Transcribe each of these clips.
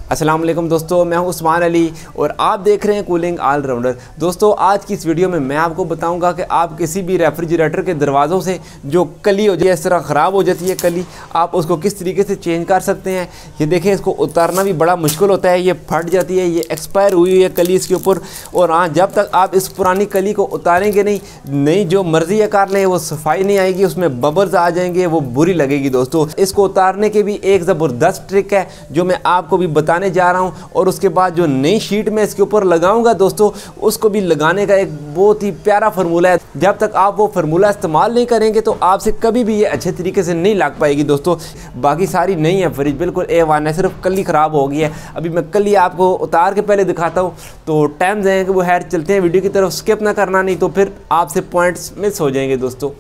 अस्सलाम वालेकुम दोस्तों, मैं हूं उस्मान अली और आप देख रहे हैं कूलिंग ऑलराउंडर। दोस्तों आज की इस वीडियो में मैं आपको बताऊंगा कि आप किसी भी रेफ्रिजरेटर के दरवाज़ों से जो कली हो जाए, इस तरह ख़राब हो जाती है कली, आप उसको किस तरीके से चेंज कर सकते हैं। ये देखें, इसको उतारना भी बड़ा मुश्किल होता है, ये फट जाती है, ये एक्सपायर हुई हुई है कली इसके ऊपर। और हाँ, जब तक आप इस पुरानी कली को उतारेंगे नहीं जो मर्ज़ी है कर लें, वो सफाई नहीं आएगी, उसमें बबल्स आ जाएंगे, वो बुरी लगेगी। दोस्तों इसको उतारने के भी एक ज़बरदस्त ट्रिक है जो मैं आपको भी बताने जा रहा हूं। और उसके बाद जो नई शीट मैं इसके ऊपर लगाऊंगा दोस्तों, उसको भी लगाने का एक बहुत ही प्यारा फार्मूला है। जब तक आप वो फार्मूला इस्तेमाल नहीं करेंगे तो आपसे कभी भी ये अच्छे तरीके से नहीं लग पाएगी। दोस्तों बाकी सारी नहीं है, फ्रिज बिल्कुल A1 है, सिर्फ कली ख़राब हो गई है। अभी मैं कली आपको उतार के पहले दिखाता हूँ, तो टाइम जाएंगे वो हैर चलते हैं, वीडियो की तरफ स्किप ना करना, नहीं तो फिर आपसे पॉइंट्स मिस हो जाएंगे। दोस्तों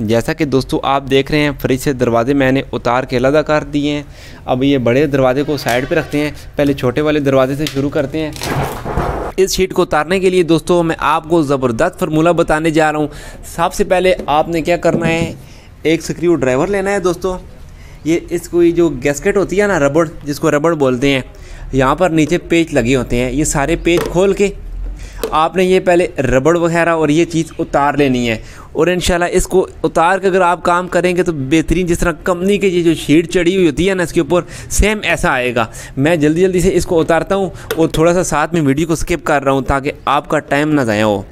जैसा कि दोस्तों आप देख रहे हैं, फ्रिज से दरवाजे मैंने उतार के अलग कर दिए हैं। अब ये बड़े दरवाजे को साइड पे रखते हैं, पहले छोटे वाले दरवाजे से शुरू करते हैं। इस शीट को उतारने के लिए दोस्तों मैं आपको ज़बरदस्त फार्मूला बताने जा रहा हूँ। सबसे पहले आपने क्या करना है, एक स्क्रू ड्राइवर लेना है। दोस्तों ये इसको जो गैस्केट होती है ना, रबड़, जिसको रबड़ बोलते हैं, यहाँ पर नीचे पेच लगे होते हैं। ये सारे पेच खोल के आपने ये पहले रबड़ वगैरह और ये चीज़ उतार लेनी है। और इंशाल्लाह इसको उतार के अगर आप काम करेंगे तो बेहतरीन, जिस तरह कंपनी की ये जो शीट चढ़ी हुई होती है ना इसके ऊपर, सेम ऐसा आएगा। मैं जल्दी जल्दी से इसको उतारता हूँ और थोड़ा सा साथ में वीडियो को स्किप कर रहा हूँ ताकि आपका टाइम ना ज़ाया हो।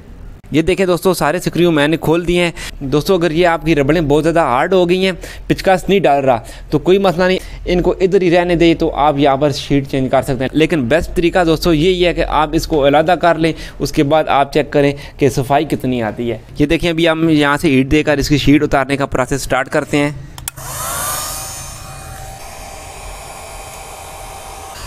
ये देखें दोस्तों, सारे स्क्रू मैंने खोल दिए हैं। दोस्तों अगर ये आपकी रबड़ें बहुत ज़्यादा हार्ड हो गई हैं, पिचकास नहीं डाल रहा, तो कोई मसला नहीं, इनको इधर ही रहने दें, तो आप यहाँ पर शीट चेंज कर सकते हैं। लेकिन बेस्ट तरीका दोस्तों यही है कि आप इसको अलहदा कर लें, उसके बाद आप चेक करें कि सफाई कितनी आती है। ये देखें, अभी हम यहाँ से ईंट देकर इसकी शीट उतारने का प्रोसेस स्टार्ट करते हैं।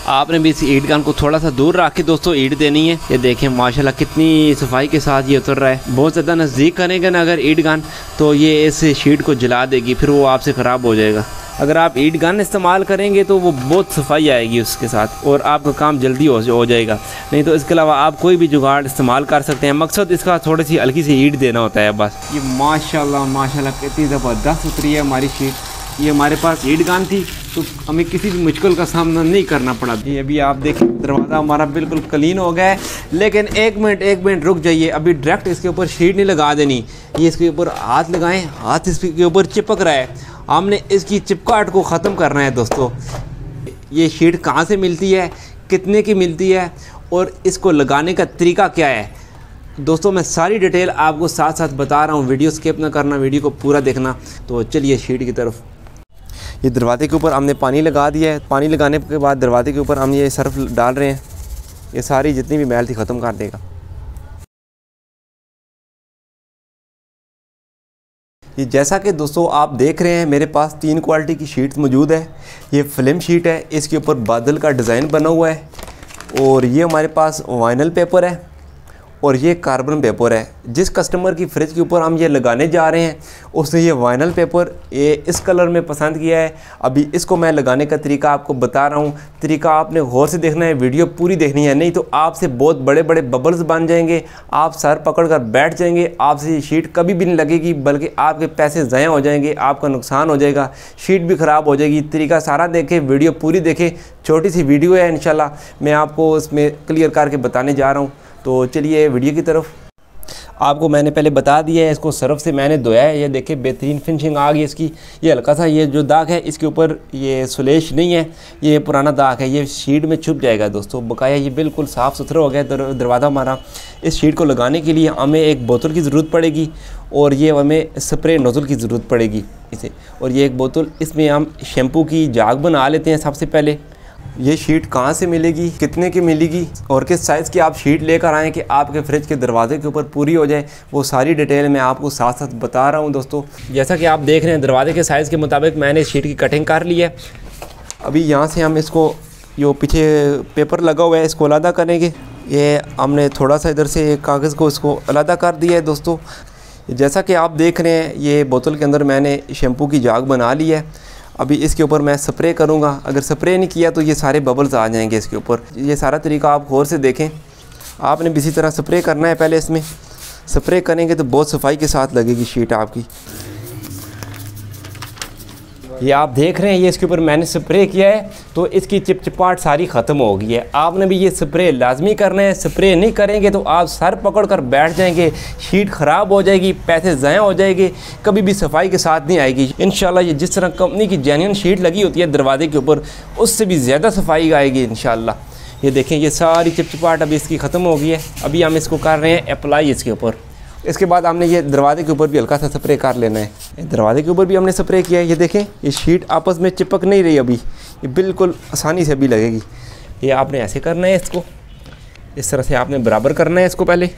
आपने भी इस ईंट गन को थोड़ा सा दूर रख के दोस्तों ईंट देनी है। ये देखें माशाल्लाह कितनी सफाई के साथ ये उतर रहा है। बहुत ज़्यादा नज़दीक करेंगे ना अगर ईंट गन, तो ये इस शीट को जला देगी, फिर वो आपसे ख़राब हो जाएगा। अगर आप ईंट गन इस्तेमाल करेंगे तो वो बहुत सफाई आएगी उसके साथ और आपका काम जल्दी हो जाएगा। नहीं तो इसके अलावा आप कोई भी जुगाड़ इस्तेमाल कर सकते हैं, मकसद इसका थोड़ी सी हल्की सी ईंट देना होता है बस। ये माशाल्लाह कितनी ज़बरदस्त उतरी है हमारी शीट। ये हमारे पास ईंट गन थी तो हमें किसी भी मुश्किल का सामना नहीं करना पड़ा। ये अभी आप देखें, दरवाज़ा हमारा बिल्कुल क्लीन हो गया है। लेकिन एक मिनट रुक जाइए, अभी डायरेक्ट इसके ऊपर शीट नहीं लगा देनी। ये इसके ऊपर हाथ लगाएं, हाथ इसके ऊपर चिपक रहा है, हमने इसकी चिपकाहट को ख़त्म करना है। दोस्तों ये शीट कहाँ से मिलती है, कितने की मिलती है और इसको लगाने का तरीका क्या है, दोस्तों मैं सारी डिटेल आपको साथ साथ बता रहा हूँ। वीडियो स्किप ना करना, वीडियो को पूरा देखना। तो चलिए शीट की तरफ। ये दरवाजे के ऊपर हमने पानी लगा दिया है। पानी लगाने के बाद दरवाजे के ऊपर हम ये सर्फ डाल रहे हैं, ये सारी जितनी भी मैल थी ख़त्म कर देगा। ये जैसा कि दोस्तों आप देख रहे हैं, मेरे पास 3 क्वालिटी की शीट्स मौजूद है। ये फिल्म शीट है, इसके ऊपर बादल का डिज़ाइन बना हुआ है, और ये हमारे पास वाइनल पेपर है, और ये कार्बन पेपर है। जिस कस्टमर की फ्रिज के ऊपर हम ये लगाने जा रहे हैं उसने ये वाइनल पेपर ये इस कलर में पसंद किया है। अभी इसको मैं लगाने का तरीका आपको बता रहा हूँ। तरीका आपने गौर से देखना है, वीडियो पूरी देखनी है, नहीं तो आपसे बहुत बड़े बड़े बबल्स बन जाएंगे, आप सर पकड़ कर बैठ जाएंगे, आपसे ये शीट कभी भी नहीं लगेगी, बल्कि आपके पैसे ज़ाया हो जाएंगे, आपका नुकसान हो जाएगा, शीट भी ख़राब हो जाएगी। तरीका सारा देखें, वीडियो पूरी देखें, छोटी सी वीडियो है, इंशाल्लाह मैं आपको इसमें क्लियर करके बताने जा रहा हूँ। तो चलिए वीडियो की तरफ। आपको मैंने पहले बता दिया है, इसको सर्फ से मैंने धोया है। ये देखिए बेहतरीन फिनिशिंग आ गई इसकी। ये हल्का सा ये जो दाग है इसके ऊपर ये सुलेश नहीं है, ये पुराना दाग है, ये शीट में छुप जाएगा। दोस्तों बकाया ये बिल्कुल साफ़ सुथरा हो गया दरवाज़ा हमारा। इस शीट को लगाने के लिए हमें एक बोतल की ज़रूरत पड़ेगी, और ये हमें स्प्रे नोज़ल की ज़रूरत पड़ेगी इसे। और ये एक बोतल, इसमें हम शैम्पू की जाग बना लेते हैं। सबसे पहले ये शीट कहाँ से मिलेगी, कितने की मिलेगी, और किस साइज़ की आप शीट लेकर आएँ कि आपके फ्रिज के दरवाजे के ऊपर पूरी हो जाए, वो सारी डिटेल मैं आपको साथ साथ बता रहा हूँ। दोस्तों जैसा कि आप देख रहे हैं, दरवाजे के साइज़ के मुताबिक मैंने शीट की कटिंग कर ली है। अभी यहाँ से हम इसको, जो पीछे पेपर लगा हुआ है, इसको अलहदा करेंगे। ये हमने थोड़ा सा इधर से कागज़ को इसको अलहदा कर दिया है। दोस्तों जैसा कि आप देख रहे हैं, ये बोतल के अंदर मैंने शैम्पू की जाग बना ली है। अभी इसके ऊपर मैं स्प्रे करूँगा। अगर स्प्रे नहीं किया तो ये सारे बबल्स आ जाएंगे इसके ऊपर। ये सारा तरीका आप गौर से देखें। आपने भी इसी तरह स्प्रे करना है। पहले इसमें स्प्रे करेंगे तो बहुत सफाई के साथ लगेगी शीट आपकी। ये आप देख रहे हैं, ये इसके ऊपर मैंने स्प्रे किया है तो इसकी चिपचिपाहट सारी ख़त्म हो गई है। आपने भी ये स्प्रे लाजमी करना है। स्प्रे नहीं करेंगे तो आप सर पकड़ कर बैठ जाएंगे, शीट ख़राब हो जाएगी, पैसे ज़ाया हो जाएंगे, कभी भी सफाई के साथ नहीं आएगी। इंशाल्लाह ये जिस तरह कंपनी की जेन्युइन शीट लगी होती है दरवाजे के ऊपर, उससे भी ज़्यादा सफाई आएगी इंशाल्लाह। ये देखें, ये सारी चिपचिपाहट अभी इसकी ख़त्म हो गई है। अभी हम इसको कर रहे हैं अप्लाई इसके ऊपर। इसके बाद हमने ये दरवाजे के ऊपर भी हल्का सा स्प्रे कर लेना है। दरवाजे के ऊपर भी हमने स्प्रे किया है। ये देखें, ये शीट आपस में चिपक नहीं रही, अभी ये बिल्कुल आसानी से अभी लगेगी। ये आपने ऐसे करना है, इसको इस तरह से आपने बराबर करना है। इसको पहले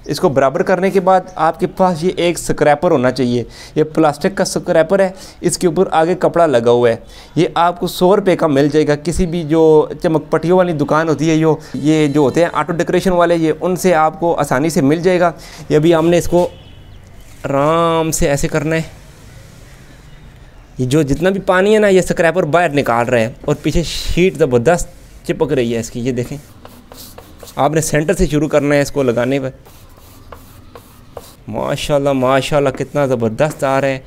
इसको बराबर करने के बाद आपके पास ये एक स्क्रैपर होना चाहिए। ये प्लास्टिक का स्क्रैपर है, इसके ऊपर आगे कपड़ा लगा हुआ है। ये आपको 100 रुपये का मिल जाएगा किसी भी जो चमक पट्टियों वाली दुकान होती है, ये जो होते हैं ऑटो डेकोरेशन वाले, ये उनसे आपको आसानी से मिल जाएगा। ये अभी हमने इसको आराम से ऐसे करना है। ये जो जितना भी पानी है ना, ये स्क्रैपर बाहर निकाल रहा है और पीछे शीट ज़बरदस्त चिपक रही है इसकी। ये देखें, आपने सेंटर से शुरू करना है इसको लगाने पर। माशाल्लाह माशाल्लाह कितना ज़बरदस्त आ रहा है।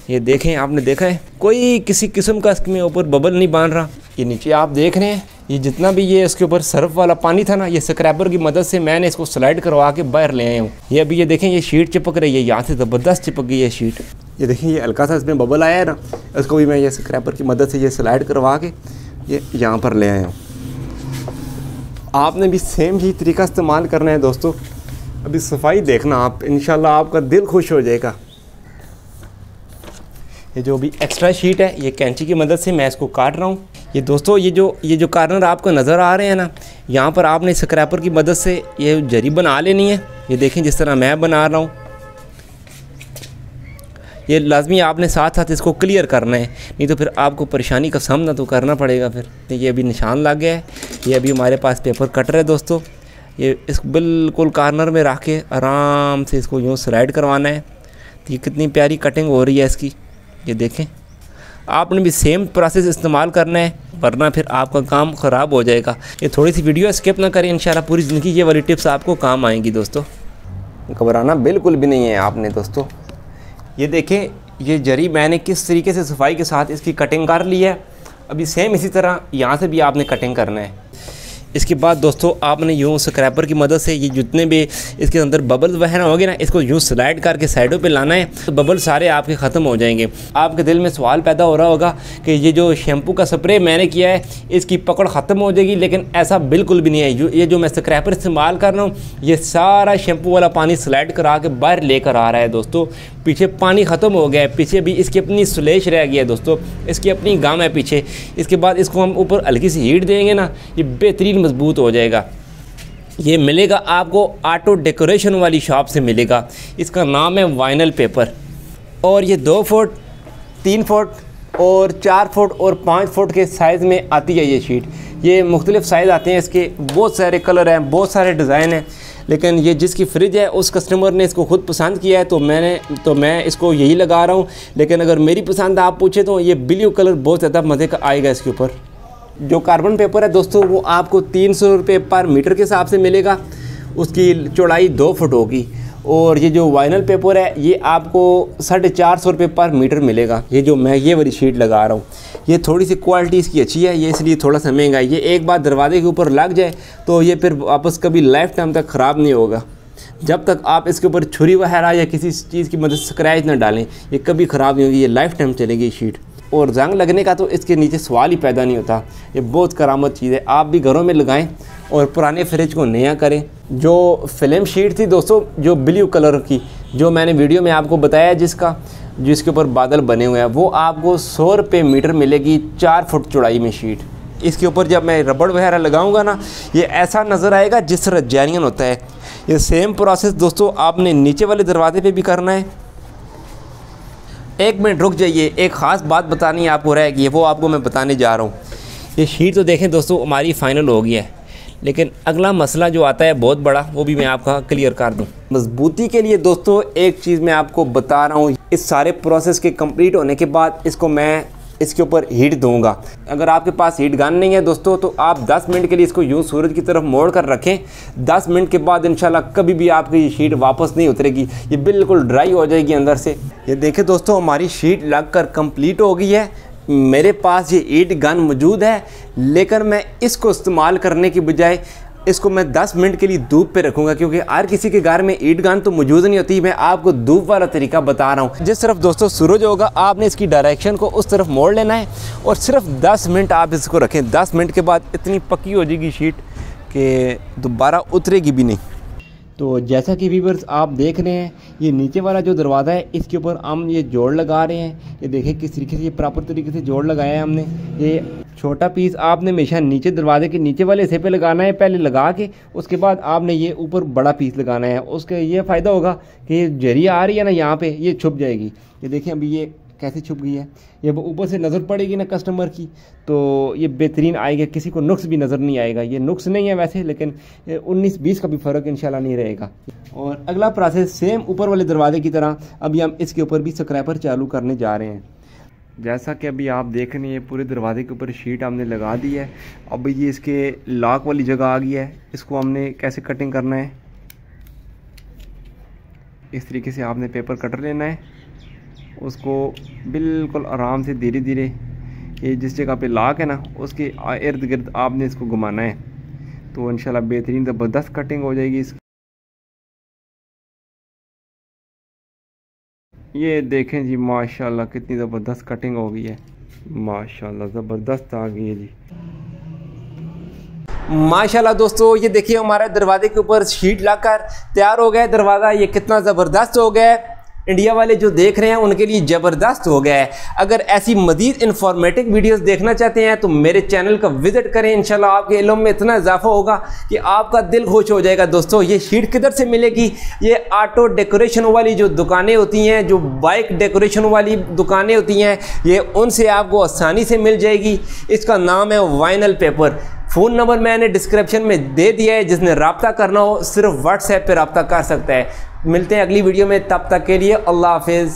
ये देखें, आपने देखा है कोई किसी किस्म का इसके ऊपर बबल नहीं बन रहा। ये नीचे आप देख रहे हैं, ये जितना भी ये इसके ऊपर सर्फ वाला पानी था ना, ये स्क्रैपर की मदद से मैंने इसको स्लाइड करवा के बाहर ले आया हूँ। ये अभी ये देखें, ये शीट चिपक रही है, यहाँ से ज़बरदस्त चिपक गई है शीट। ये देखें, ये हल्का सा इसमें बबल आया है ना, इसको भी मैं ये स्क्रैपर की मदद से ये स्लाइड करवा के ये यहाँ पर ले आया हूँ। आपने भी सेम ही तरीका इस्तेमाल करना है दोस्तों। अभी सफाई देखना आप, इंशाल्लाह आपका दिल खुश हो जाएगा। ये जो भी एक्स्ट्रा शीट है, ये कैंची की मदद से मैं इसको काट रहा हूँ। ये दोस्तों, ये जो कार्नर आपको नज़र आ रहे हैं ना, यहाँ पर आपने स्क्रैपर की मदद से ये जरी बना लेनी है। ये देखें, जिस तरह मैं बना रहा हूँ, ये लाजमी आपने साथ साथ इसको क्लियर करना है, नहीं तो फिर आपको परेशानी का सामना तो करना पड़ेगा फिर। ये अभी निशान लग गया है। ये अभी हमारे पास पेपर कटर है दोस्तों। ये इसको बिल्कुल कार्नर में रख के आराम से इसको यूँ स्लाइड करवाना है। तो ये कितनी प्यारी कटिंग हो रही है इसकी। ये देखें, आपने भी सेम प्रोसेस इस्तेमाल करना है, वरना फिर आपका काम ख़राब हो जाएगा। ये थोड़ी सी वीडियो स्किप ना करें, इंशाल्लाह पूरी ज़िंदगी ये वाली टिप्स आपको काम आएंगी दोस्तों। घबराना बिल्कुल भी नहीं है आपने दोस्तों। ये देखें, ये जरी मैंने किस तरीके से सफाई के साथ इसकी कटिंग कर ली है। अभी सेम इसी तरह यहाँ से भी आपने कटिंग करना है। इसके बाद दोस्तों, आपने यूँ स्क्रैपर की मदद से ये जितने भी इसके अंदर बबल्स वगैरह होंगे ना, इसको यूँ स्लाइड करके साइडों पे लाना है, तो बबल सारे आपके ख़त्म हो जाएंगे। आपके दिल में सवाल पैदा हो रहा होगा कि ये जो शैम्पू का स्प्रे मैंने किया है, इसकी पकड़ ख़त्म हो जाएगी, लेकिन ऐसा बिल्कुल भी नहीं है। ये जो मैं स्क्रैपर इस्तेमाल कर रहा हूँ, ये सारा शैम्पू वाला पानी स्लाइड करा के बाहर लेकर आ रहा है दोस्तों। पीछे पानी ख़त्म हो गया है, पीछे भी इसकी अपनी सुलेश रह गई है दोस्तों, इसकी अपनी गम है पीछे। इसके बाद इसको हम ऊपर हल्की सी हीट देंगे ना, ये बेहतरीन मजबूत हो जाएगा। ये मिलेगा आपको ऑटो डेकोरेशन वाली शॉप से मिलेगा। इसका नाम है वाइनल पेपर। और ये 2 फुट, 3 फुट और 4 फुट और 5 फुट के साइज़ में आती है ये शीट। ये मुख्तलिफ़ साइज़ आते हैं इसके, बहुत सारे कलर हैं, बहुत सारे डिज़ाइन हैं, लेकिन ये जिसकी फ्रिज है उस कस्टमर ने इसको ख़ुद पसंद किया है, तो मैं इसको यही लगा रहा हूँ। लेकिन अगर मेरी पसंद आप पूछे तो ये ब्लू कलर बहुत ज़्यादा मज़े का आएगा इसके ऊपर। जो कार्बन पेपर है दोस्तों, वो आपको 300 रुपये पर मीटर के हिसाब से मिलेगा। उसकी चौड़ाई 2 फुट होगी। और ये जो वाइनल पेपर है, ये आपको 450 रुपये पर मीटर मिलेगा। ये जो मैं ये वाली शीट लगा रहा हूँ, ये थोड़ी सी क्वालिटी इसकी अच्छी है, ये इसलिए थोड़ा सा महंगा है। ये एक बार दरवाजे के ऊपर लग जाए तो ये फिर वापस कभी लाइफ टाइम तक ख़राब नहीं होगा। जब तक आप इसके ऊपर छुरी वगैरह या किसी चीज़ की मदद से स्क्रैच ना डालें, ये कभी ख़राब नहीं होगी, ये लाइफ टाइम चलेगी शीट। और जंग लगने का तो इसके नीचे सवाल ही पैदा नहीं होता। ये बहुत करामत चीज़ है, आप भी घरों में लगाएं और पुराने फ्रिज को नया करें। जो फिल्म शीट थी दोस्तों, जो ब्लू कलर की, जो मैंने वीडियो में आपको बताया, जिसके ऊपर बादल बने हुए हैं, वो आपको 100 रुपये मीटर मिलेगी 4 फुट चौड़ाई में शीट। इसके ऊपर जब मैं रबड़ वगैरह लगाऊंगा ना, ये ऐसा नज़र आएगा जिस तरह जेन्युइन होता है। ये सेम प्रोसेस दोस्तों आपने नीचे वाले दरवाजे पे भी करना है। 1 मिनट रुक जाइए, एक ख़ास बात बतानी आपको रहेगी, वो आपको मैं बताने जा रहा हूँ। ये शीट तो देखें दोस्तों हमारी फ़ाइनल हो गई है, लेकिन अगला मसला जो आता है बहुत बड़ा, वो भी मैं आपका क्लियर कर दूं। मजबूती के लिए दोस्तों एक चीज़ मैं आपको बता रहा हूँ, इस सारे प्रोसेस के कंप्लीट होने के बाद इसको मैं इसके ऊपर हीट दूंगा। अगर आपके पास हीट गन नहीं है दोस्तों तो आप 10 मिनट के लिए इसको यूँ सूरज की तरफ मोड़ कर रखें। 10 मिनट के बाद इंशाल्लाह कभी भी आपकी ये शीट वापस नहीं उतरेगी, ये बिल्कुल ड्राई हो जाएगी अंदर से। ये देखिए दोस्तों हमारी शीट लग कर कंप्लीट हो गई है। मेरे पास ये हीट गन मौजूद है, लेकिन मैं इसको इस्तेमाल करने की बजाय इसको मैं 10 मिनट के लिए धूप पे रखूंगा, क्योंकि हर किसी के घर में हीट गन तो मौजूद नहीं होती। मैं आपको धूप वाला तरीका बता रहा हूँ। जिस तरफ दोस्तों सूरज होगा आपने इसकी डायरेक्शन को उस तरफ मोड़ लेना है और सिर्फ 10 मिनट आप इसको रखें। 10 मिनट के बाद इतनी पक्की हो जाएगी शीट कि दोबारा उतरेगी भी नहीं। तो जैसा कि व्यूअर्स आप देख रहे हैं, ये नीचे वाला जो दरवाज़ा है इसके ऊपर हम ये जोड़ लगा रहे हैं। ये देखिए किस तरीके से ये प्रॉपर तरीके से जोड़ लगाया है हमने। ये छोटा पीस आपने हमेशा नीचे दरवाजे के नीचे वाले हिस्से पे लगाना है, पहले लगा के उसके बाद आपने ये ऊपर बड़ा पीस लगाना है। उसका ये फ़ायदा होगा कि जरिया आ रही है ना यहाँ पे, ये छुप जाएगी। ये देखें अभी ये कैसे छुप गई है, ये ऊपर से नज़र पड़ेगी ना कस्टमर की तो ये बेहतरीन आएगा, किसी को नुक्स भी नज़र नहीं आएगा। ये नुक्स नहीं है वैसे, लेकिन 19-20 का भी फ़र्क इंशाल्लाह नहीं रहेगा। और अगला प्रोसेस सेम ऊपर वाले दरवाजे की तरह अभी हम इसके ऊपर भी स्क्रैपर चालू करने जा रहे हैं। जैसा कि अभी आप देख रहे हैं पूरे दरवाजे के ऊपर शीट हमने लगा दी है। अब ये इसके लॉक वाली जगह आ गई है, इसको हमने कैसे कटिंग करना है, इस तरीके से आपने पेपर कटर लेना है, उसको बिल्कुल आराम से धीरे धीरे ये जिस जगह पे लॉक है ना उसके इर्द गिर्द आपने इसको घुमाना है, तो इंशाल्लाह बेहतरीन ज़बरदस्त कटिंग हो जाएगी इसकी। ये देखें जी माशाल्लाह कितनी ज़बरदस्त कटिंग हो गई है, माशाल्लाह ज़बरदस्त आ गई है जी माशाल्लाह। दोस्तों ये देखिए हमारे दरवाजे के ऊपर शीट लगाकर तैयार हो गया है दरवाज़ा। ये कितना ज़बरदस्त हो गया है, इंडिया वाले जो देख रहे हैं उनके लिए ज़बरदस्त हो गया है। अगर ऐसी मज़ीद इंफॉर्मेटिव वीडियोस देखना चाहते हैं तो मेरे चैनल का विज़िट करें। इंशाल्लाह आपके इल्म में इतना इजाफा होगा कि आपका दिल खुश हो जाएगा। दोस्तों ये शीट किधर से मिलेगी, ये ऑटो डेकोरेशन वाली जो दुकानें होती हैं, जो बाइक डेकोरेशन वाली दुकानें होती हैं, ये उनसे आपको आसानी से मिल जाएगी। इसका नाम है वाइनल पेपर। फ़ोन नंबर मैंने डिस्क्रिप्शन में दे दिया है, जिसने रब्ता करना हो सिर्फ व्हाट्सएप पे रब्ता कर सकता है। मिलते हैं अगली वीडियो में, तब तक के लिए अल्लाह हाफिज़।